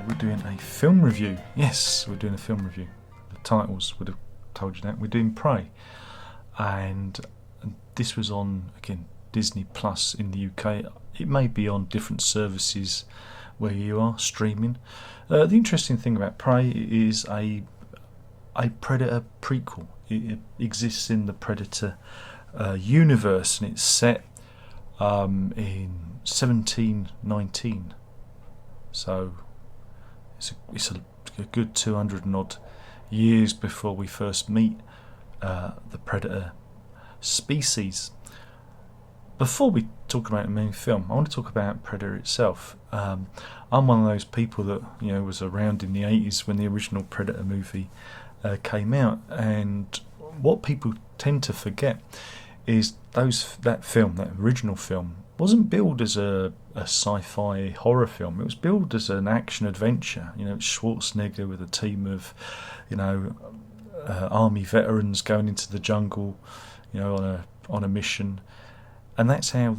we're doing a film review. Yes, we're doing a film review. The titles would have told you that. We're doing Prey. And this was on, again, Disney Plus in the UK. It may be on different services where you are streaming. The interesting thing about Prey is a Predator prequel. It exists in the Predator universe, and it's set in 1719. So it's a good 200 and odd years before we first meet the Predator species. Before we talk about the main film, I want to talk about Predator itself. I'm one of those people that was around in the 80s when the original Predator movie came out, and what people tend to forget is that original film, wasn't billed as a sci-fi horror film. It was billed as an action adventure. It's Schwarzenegger with a team of army veterans going into the jungle, on a mission. And that's how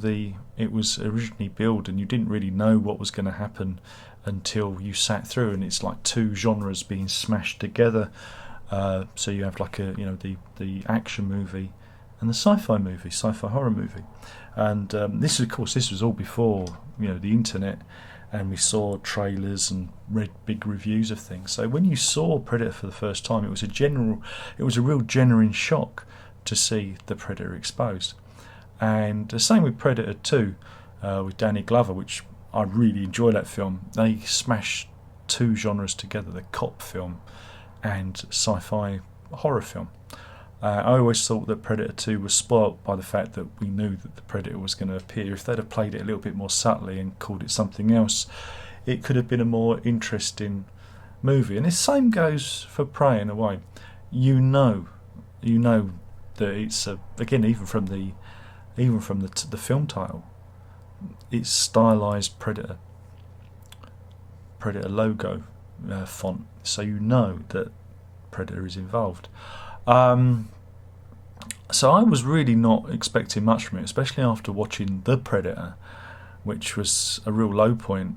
it was originally billed, and you didn't really know what was going to happen until you sat through, and it's like two genres being smashed together. So you have like the action movie and the sci-fi horror movie. And this was all before the internet, and we saw trailers and read big reviews of things. So when you saw Predator for the first time, it was a real genuine shock to see the Predator exposed. And the same with Predator 2 with Danny Glover, which I really enjoy that film. They smash two genres together, the cop film and sci-fi horror film. I always thought that Predator 2 was spoilt by the fact that we knew that the Predator was going to appear. If they'd have played it a little bit more subtly and called it something else, it could have been a more interesting movie. And the same goes for Prey in a way. You know that it's again, even from the film title, it's stylized Predator logo font, so you know that Predator is involved. So I was really not expecting much from it, especially after watching The Predator, which was a real low point,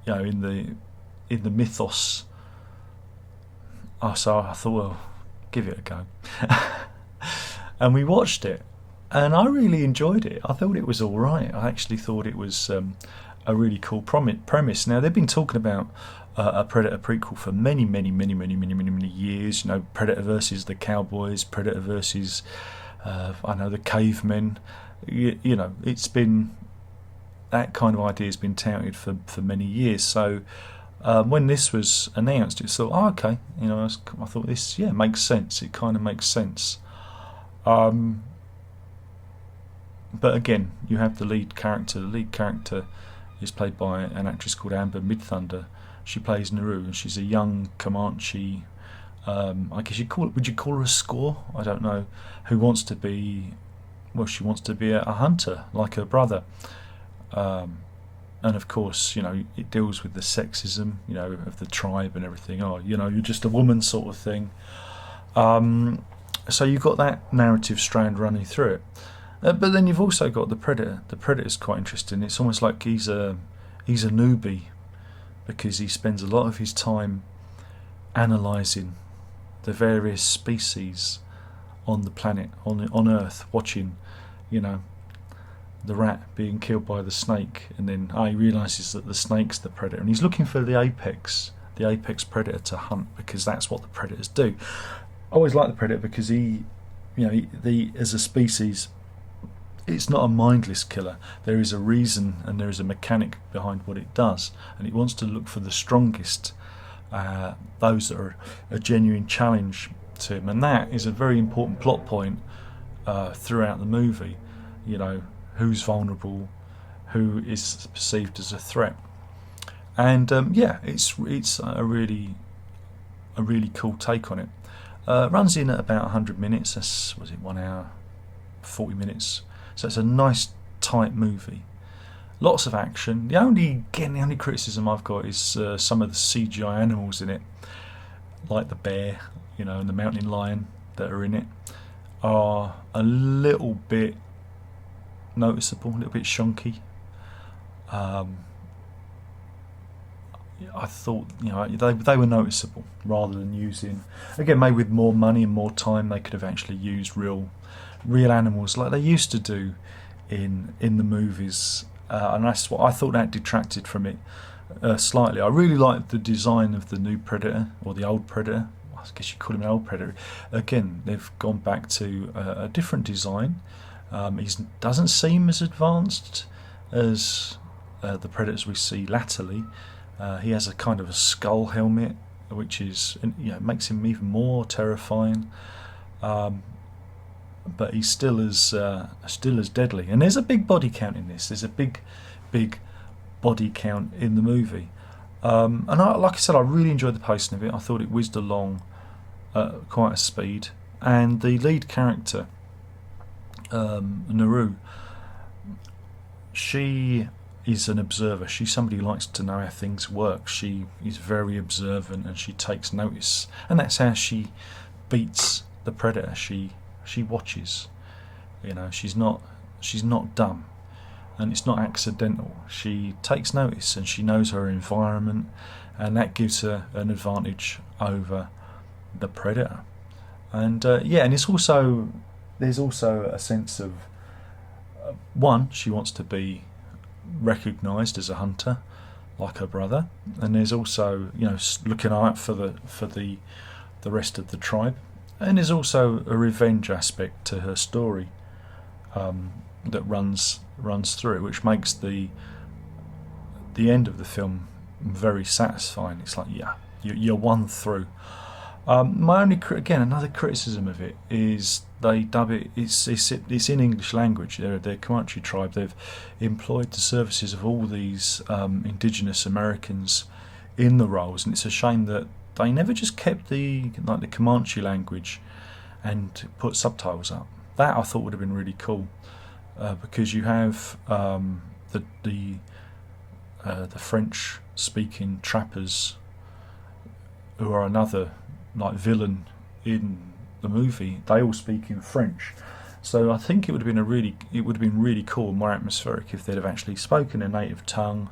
in the mythos. So I thought, well, give it a go. And we watched it, and I really enjoyed it. I thought it was all right. I actually thought it was a really cool premise. Now, they've been talking about a Predator prequel for many years. Predator versus the cowboys, Predator versus the cavemen. It's been, that kind of idea has been touted for many years. So when this was announced, it thought, okay, I thought this makes sense. It kind of makes sense. But again, you have the lead character. The lead character is played by an actress called Amber Midthunder. She plays Naru, and she's a young Comanche. I guess would you call her a squaw? I don't know. Who wants to be? Well, she wants to be a hunter like her brother. And of course, it deals with the sexism, of the tribe and everything. Oh, you're just a woman, sort of thing. So you've got that narrative strand running through it. But then you've also got the Predator. The Predator's quite interesting. It's almost like he's a newbie, because he spends a lot of his time analysing the various species on the planet, on Earth, watching, the rat being killed by the snake, and then he realises that the snake's the predator, and he's looking for the apex predator to hunt, because that's what the predators do. I always like the Predator because he as a species, it's not a mindless killer. There is a reason and there is a mechanic behind what it does, and it wants to look for the strongest, those that are a genuine challenge to him, and that is a very important plot point throughout the movie. Who's vulnerable, who is perceived as a threat, and it's a really cool take on it. Runs in at about 100 minutes. That's 1 hour 40 minutes. So it's a nice tight movie. Lots of action. The only criticism I've got is some of the CGI animals in it, like the bear, and the mountain lion that are in it, are a little bit noticeable, a little bit shonky. I thought, they were noticeable rather than using, again, maybe with more money and more time they could have actually used real animals like they used to do in the movies, and that's what I thought that detracted from it slightly. I really liked the design of the new Predator, or the old Predator. I guess you call him an old Predator. Again, they've gone back to a different design. He doesn't seem as advanced as the Predators we see latterly. He has a kind of a skull helmet, which is, makes him even more terrifying. But he's still as deadly. And there's a big body count in this. There's a big body count in the movie. And like I said, I really enjoyed the pacing of it. I thought it whizzed along at quite a speed. And the lead character, Naru, she is an observer. She's somebody who likes to know how things work. She is very observant and she takes notice. And that's how she beats the Predator. She watches. She's not dumb. And it's not accidental. She takes notice and she knows her environment, and that gives her an advantage over the Predator. And and there's also a sense of one, she wants to be recognised as a hunter like her brother, and there's also looking out for the rest of the tribe, and there's also a revenge aspect to her story that runs through, which makes the end of the film very satisfying. It's like, you're won through. My only another criticism of it is they dub it. It's in English language. They're Comanche tribe. They've employed the services of all these indigenous Americans in the roles, and it's a shame that they never just kept the Comanche language and put subtitles up. That I thought would have been really cool, because you have the French-speaking trappers, who are another villain in the movie. They all speak in French, so I think it would have been really cool and more atmospheric if they'd have actually spoken a native tongue,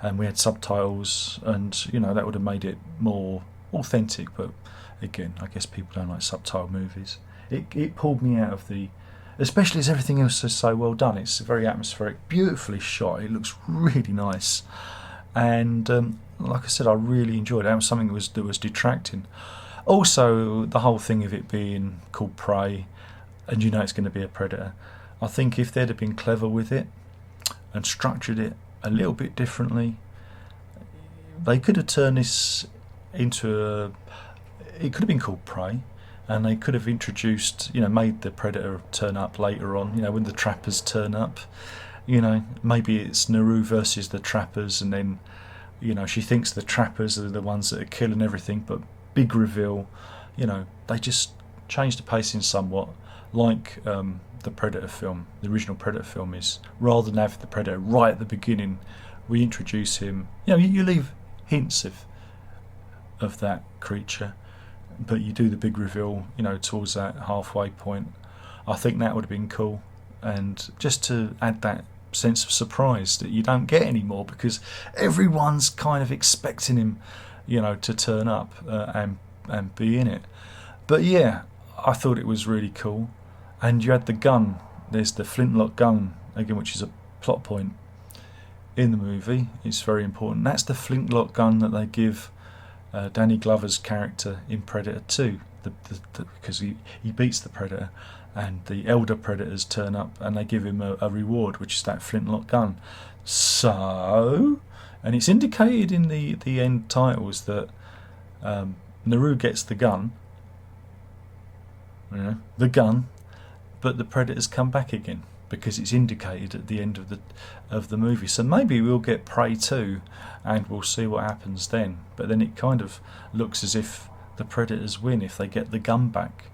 and we had subtitles, and that would have made it more authentic. But again, I guess people don't like subtitle movies. It pulled me out of the, especially as everything else is so well done. It's very atmospheric, beautifully shot. It looks really nice, and like I said, I really enjoyed it. That was something that was detracting. Also, the whole thing of it being called Prey, and it's going to be a Predator. I think if they'd have been clever with it and structured it a little bit differently, they could have turned this into it could have been called Prey, and they could have introduced, made the Predator turn up later on, when the trappers turn up. Maybe it's Naru versus the trappers, and then, she thinks the trappers are the ones that are killing everything, but big reveal, they just changed the pacing somewhat, like the Predator film, the original Predator film is. Rather than have the Predator right at the beginning, we introduce him. You leave hints of that creature, but you do the big reveal, towards that halfway point. I think that would have been cool, and just to add that sense of surprise that you don't get anymore, because everyone's kind of expecting him, to turn up and be in it. But yeah, I thought it was really cool. And you had the gun. There's the flintlock gun again, which is a plot point in the movie. It's very important. That's the flintlock gun that they give Danny Glover's character in Predator 2, because he beats the Predator, and the elder Predators turn up and they give him a reward, which is that flintlock gun. So, and it's indicated in the end titles that Naru gets the gun, but the Predators come back again, because it's indicated at the end of the movie. So maybe we'll get Prey 2 and we'll see what happens then. But then it kind of looks as if the Predators win if they get the gun back.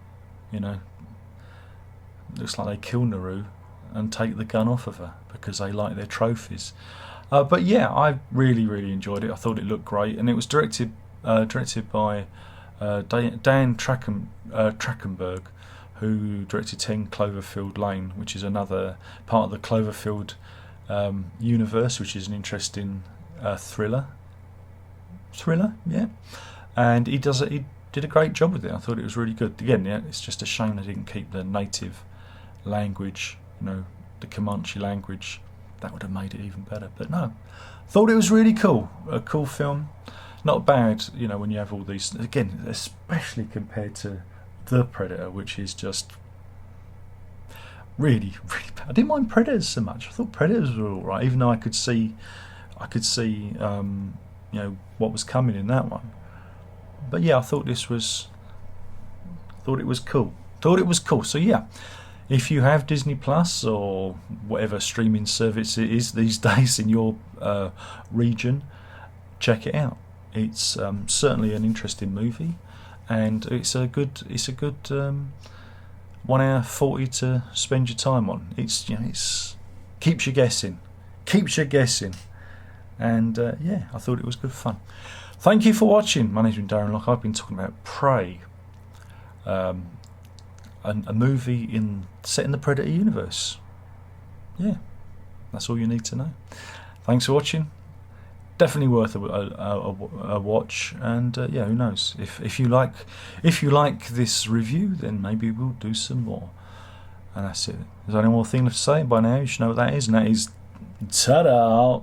Looks like they kill Naru and take the gun off of her because they like their trophies. But yeah, I really, really enjoyed it. I thought it looked great, and it was directed by Dan Trachtenberg, who directed 10 Cloverfield Lane, which is another part of the Cloverfield universe, which is an interesting thriller. thriller, yeah. And he did a great job with it. I thought it was really good. Again, yeah, it's just a shame they didn't keep the native language, the Comanche language. That would have made it even better. But no, thought it was really cool. A cool film. Not bad, when you have all these, again, especially compared to The Predator, which is just really, really bad. I didn't mind Predators so much. I thought Predators were all right, even though I could see, what was coming in that one. But yeah, I thought it was cool. So yeah, if you have Disney Plus or whatever streaming service it is these days in your region, check it out. It's certainly an interesting movie, and it's a good 1 hour 40 to spend your time on. It's keeps you guessing, and yeah, I thought it was good fun. Thank you for watching. My name's been Darren Locke. I've been talking about Prey, a movie set in the Predator universe. Yeah, that's all you need to know. Thanks for watching. Definitely worth a watch, and yeah, who knows? If you like this review, then maybe we'll do some more. And that's it. There's only one more thing left to say. By now, you should know what that is, and that is ta-da!